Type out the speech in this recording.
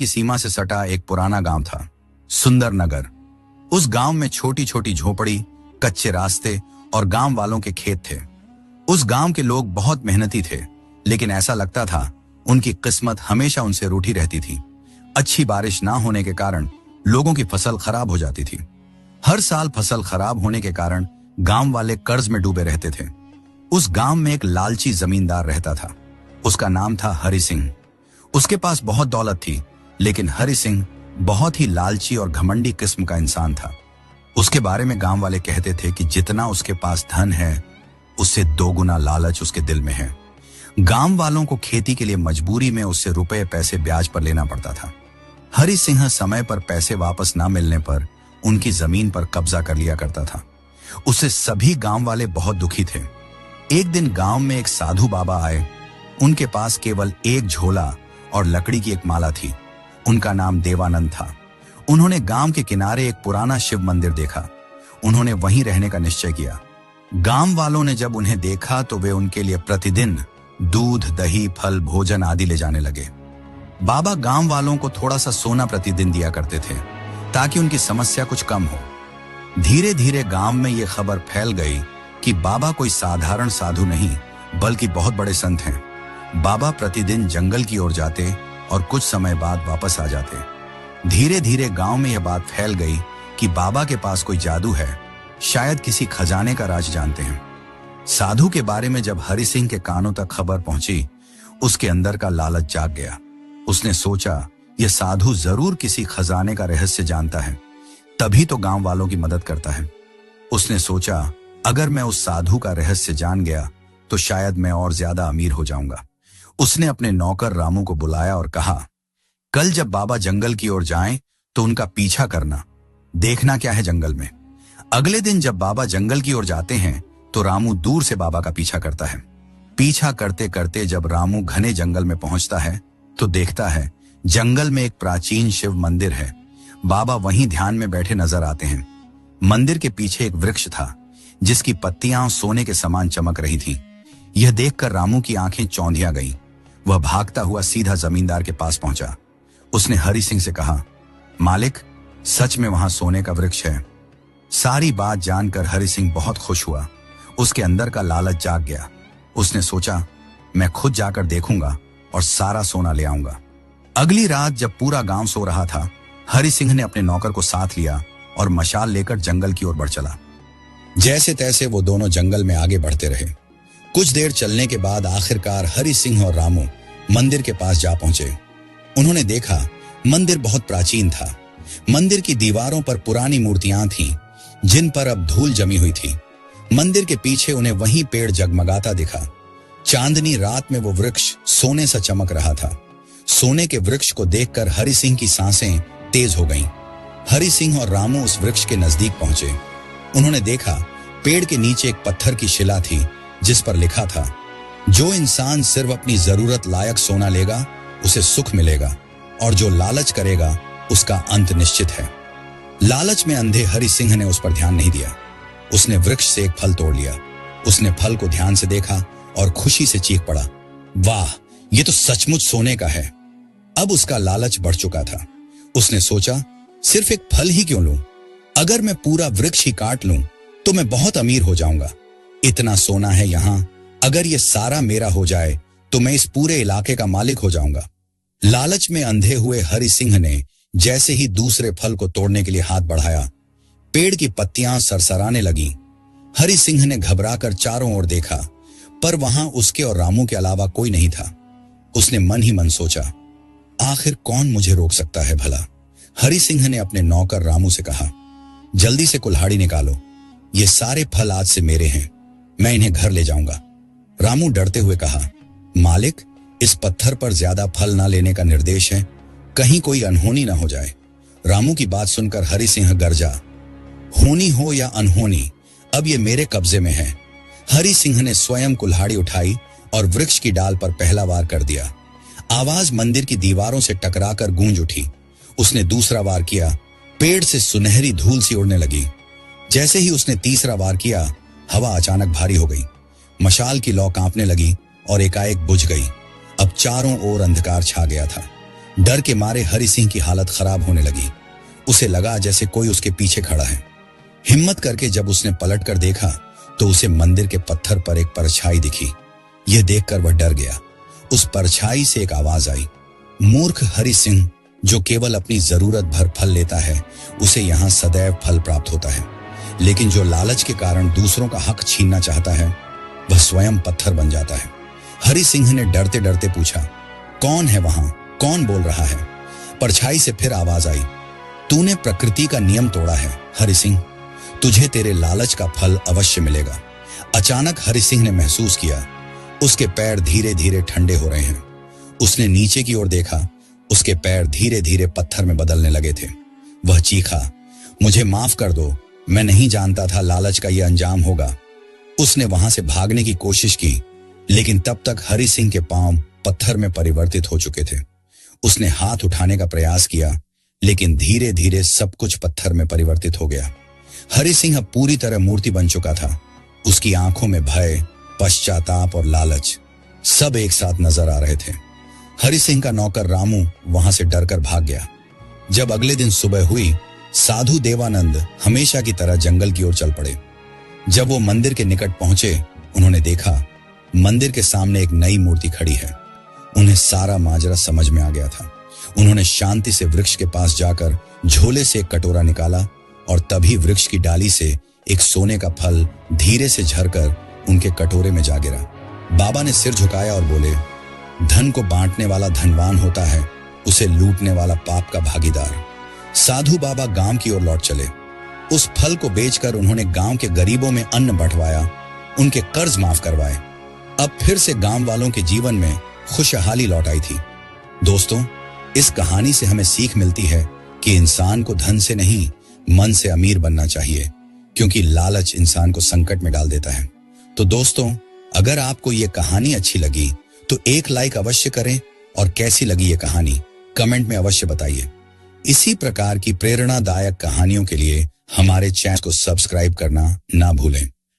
की सीमा से सटा एक पुराना गांव था, सुंदर नगर। उस गांव में छोटी छोटी झोपड़ी, कच्चे रास्ते और गांव वालों के खेत थे। उस गांव के लोग बहुत मेहनती थे, लेकिन ऐसा लगता था उनकी किस्मत हमेशा उनसे रूठी रहती थी। अच्छी बारिश ना होने के कारण लोगों की फसल खराब हो जाती थी। हर साल फसल खराब होने के कारण गांव वाले कर्ज में डूबे रहते थे। उस गांव में एक लालची जमींदार रहता था। उसका नाम था हरि सिंह। उसके पास बहुत दौलत थी, लेकिन हरि सिंह बहुत ही लालची और घमंडी किस्म का इंसान था। उसके बारे में गांव वाले कहते थे कि जितना उसके पास धन है, उससे 2 गुना लालच उसके दिल में है। गांव वालों को खेती के लिए मजबूरी में उससे रुपए पैसे ब्याज पर लेना पड़ता था। हरि सिंह समय पर पैसे वापस ना मिलने पर उनकी जमीन पर कब्जा कर लिया करता था। उससे सभी गांव वाले बहुत दुखी थे। एक दिन गांव में एक साधु बाबा आए। उनके पास केवल एक झोला और लकड़ी की एक माला थी। उनका नाम देवानंद था। उन्होंने गांव के किनारे एक पुराना शिव मंदिर देखा। उन्होंने वहीं रहने का निश्चय किया। गांव वालों ने जब उन्हें देखा तो वे उनके लिए प्रतिदिन दूध, दही, फल, भोजन आदि ले जाने लगे। बाबा गांव वालों को थोड़ा सा सोना प्रतिदिन दिया करते थे, ताकि उनकी समस्या कुछ कम हो। धीरे धीरे गांव में यह खबर फैल गई कि बाबा कोई साधारण साधु नहीं, बल्कि बहुत बड़े संत हैं। बाबा प्रतिदिन जंगल की ओर जाते और कुछ समय बाद वापस आ जाते। धीरे धीरे गांव में यह बात फैल गई कि बाबा के पास कोई जादू है, शायद किसी खजाने का राज जानते हैं। साधु के बारे में जब हरि सिंह के कानों तक खबर पहुंची, उसके अंदर का लालच जाग गया। उसने सोचा, यह साधु जरूर किसी खजाने का रहस्य जानता है, तभी तो गांव वालों की मदद करता है। उसने सोचा, अगर मैं उस साधु का रहस्य जान गया तो शायद मैं और ज्यादा अमीर हो जाऊंगा। उसने अपने नौकर रामू को बुलाया और कहा, कल जब बाबा जंगल की ओर जाएं तो उनका पीछा करना, देखना क्या है जंगल में। अगले दिन जब बाबा जंगल की ओर जाते हैं तो रामू दूर से बाबा का पीछा करता है। पीछा करते करते जब रामू घने जंगल में पहुंचता है तो देखता है जंगल में एक प्राचीन शिव मंदिर है। बाबा वहीं ध्यान में बैठे नजर आते हैं। मंदिर के पीछे एक वृक्ष था, जिसकी पत्तियां सोने के समान चमक रही थीं। यह देखकर रामू की आंखें चौंधिया गईं। वह भागता हुआ सीधा जमींदार के पास पहुंचा। उसने हरि सिंह से कहा, मालिक, सच में वहां सोने का वृक्ष है। सारी बात जानकर हरि सिंह बहुत खुश हुआ। उसके अंदर का लालच जाग गया। उसने सोचा, मैं खुद जाकर देखूंगा और सारा सोना ले आऊंगा। अगली रात जब पूरा गांव सो रहा था, हरि सिंह ने अपने नौकर को साथ लिया और मशाल लेकर जंगल की ओर बढ़ चला। जैसे तैसे वो दोनों जंगल में आगे बढ़ते रहे। कुछ देर चलने के बाद आखिरकार हरि सिंह और रामू मंदिर के पास जा पहुंचे। उन्होंने देखा मंदिर बहुत प्राचीन था। मंदिर की दीवारों पर पुरानी मूर्तियां थीं, जिन पर अब धूल जमी हुई थी। मंदिर के पीछे उन्हें वही पेड़ जगमगाता दिखा। चांदनी रात में वो वृक्ष सोने सा चमक रहा था। सोने के वृक्ष को देखकर हरि सिंह की सांसें तेज हो गईं। हरि सिंह और रामू उस वृक्ष के नजदीक पहुंचे। उन्होंने देखा पेड़ के नीचे एक पत्थर की शिला थी, जिस पर लिखा था, जो इंसान सिर्फ अपनी जरूरत लायक सोना लेगा उसे सुख मिलेगा, और जो लालच करेगा उसका अंत निश्चित है। लालच में अंधे हरि सिंह ने उस पर ध्यान नहीं दिया। उसने वृक्ष से एक फल तोड़ लिया। उसने फल को ध्यान से देखा और खुशी से चीख पड़ा, वाह, ये तो सचमुच सोने का है। अब उसका लालच बढ़ चुका था। उसने सोचा, सिर्फ एक फल ही क्यों लूं? अगर मैं पूरा वृक्ष ही काट लूं तो मैं बहुत अमीर हो जाऊंगा। इतना सोना है यहां, अगर ये सारा मेरा हो जाए तो मैं इस पूरे इलाके का मालिक हो जाऊंगा। लालच में अंधे हुए हरि सिंह ने जैसे ही दूसरे फल को तोड़ने के लिए हाथ बढ़ाया, पेड़ की पत्तियां सरसराने लगीं। हरि सिंह ने घबराकर चारों ओर देखा, पर वहां उसके और रामू के अलावा कोई नहीं था। उसने मन ही मन सोचा, आखिर कौन मुझे रोक सकता है भला। हरि सिंह ने अपने नौकर रामू से कहा, जल्दी से कुल्हाड़ी निकालो, ये सारे फल आज से मेरे हैं, मैं इन्हें घर ले जाऊंगा। रामू डरते हुए कहा, मालिक, इस पत्थर पर ज्यादा फल ना लेने का निर्देश है, कहीं कोई अनहोनी ना हो जाए। रामू की बात सुनकर हरि सिंह गरजा, होनी हो या अनहोनी, अब ये मेरे कब्जे में है। हरि सिंह ने स्वयं कुल्हाड़ी उठाई और वृक्ष की डाल पर पहला वार कर दिया। आवाज मंदिर की दीवारों से टकराकर गूंज उठी। उसने दूसरा वार किया, पेड़ से सुनहरी धूल सी उड़ने लगी। जैसे ही उसने तीसरा वार किया, हवा अचानक भारी हो गई। मशाल की लौ कांपने लगी और एकाएक बुझ गई। अब चारों ओर अंधकार छा गया था। डर के मारे हरि सिंह की हालत खराब होने लगी। उसे लगा जैसे कोई उसके पीछे खड़ा है। हिम्मत करके जब उसने पलट कर देखा तो उसे मंदिर के पत्थर पर एक परछाई दिखी। यह देखकर वह डर गया। उस परछाई से एक आवाज आई, मूर्ख हरि सिंह, जो केवल अपनी जरूरत भर फल लेता है उसे यहाँ सदैव फल प्राप्त होता है, लेकिन जो लालच के कारण दूसरों का हक छीनना चाहता है वह स्वयं पत्थर बन जाता है। हरि सिंह ने डरते डरते पूछा, कौन है वहां, कौन बोल रहा है? परछाई से फिर आवाज आई, तूने प्रकृति का नियम तोड़ा है हरि सिंह, तुझे तेरे लालच का फल अवश्य मिलेगा। अचानक हरि सिंह ने महसूस किया उसके पैर धीरे धीरे ठंडे हो रहे हैं। उसने नीचे की ओर देखा, उसके पैर धीरे धीरे पत्थर में बदलने लगे थे। वह चीखा, मुझे माफ कर दो, मैं नहीं जानता था लालच का यह अंजाम होगा। उसने वहां से भागने की कोशिश की, लेकिन तब तक हरि सिंह के पांव पत्थर में परिवर्तित हो चुके थे। उसने हाथ उठाने का प्रयास किया, लेकिन धीरे धीरे सब कुछ पत्थर में परिवर्तित हो गया। हरि सिंह अब पूरी तरह मूर्ति बन चुका था। उसकी आंखों में भय, पश्चाताप और लालच सब एक साथ नजर आ रहे थे। हरि सिंह का नौकर रामू वहां से डरकर भाग गया। जब अगले दिन सुबह हुई, साधु देवानंद हमेशा की तरह जंगल की ओर चल पड़े। जब वो मंदिर के निकट पहुंचे, उन्होंने देखा मंदिर के सामने एक नई मूर्ति खड़ी है। उन्हें सारा माजरा समझ में आ गया था। उन्होंने शांति से वृक्ष के पास जाकर झोले से एक कटोरा निकाला और तभी वृक्ष की डाली से एक सोने का फल धीरे से झरकर उनके कटोरे में जा गिरा। बाबा ने सिर झुकाया और बोले, धन को बांटने वाला धनवान होता है, उसे लूटने वाला पाप का भागीदार। साधु बाबा गांव की ओर लौट चले। उस फल को बेचकर उन्होंने गांव के गरीबों में अन्न बंटवाया, उनके कर्ज माफ करवाए। अब फिर से गांव वालों के जीवन में खुशहाली लौट आई थी। दोस्तों, इस कहानी से हमें सीख मिलती है कि इंसान को धन से नहीं, मन से अमीर बनना चाहिए, क्योंकि लालच इंसान को संकट में डाल देता है। तो दोस्तों, अगर आपको ये कहानी अच्छी लगी तो एक लाइक अवश्य करें और कैसी लगी ये कहानी कमेंट में अवश्य बताइए। इसी प्रकार की प्रेरणादायक कहानियों के लिए हमारे चैनल को सब्सक्राइब करना ना भूलें।